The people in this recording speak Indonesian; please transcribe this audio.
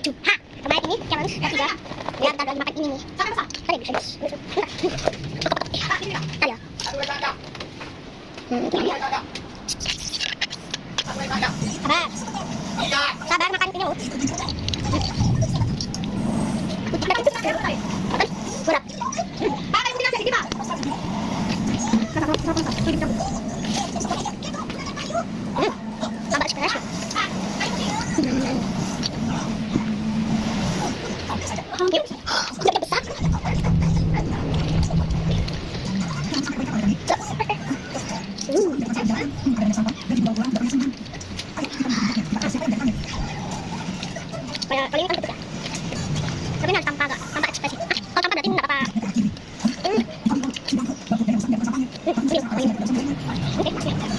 YouTube. Ha! Kemarin ini challenge ketiga. Lihat tadi lagi makan ini nih. Tadi bisa. Ayo. Sabar. Sabar makan ini. Kurap. Pak, ini nasi kita. Sabar sekali. Yuk, besar. Kayak paling kan ketika. Tapi nanti tanpa ekspresi. Kalau tanpa berarti nggak apa-apa. Oke.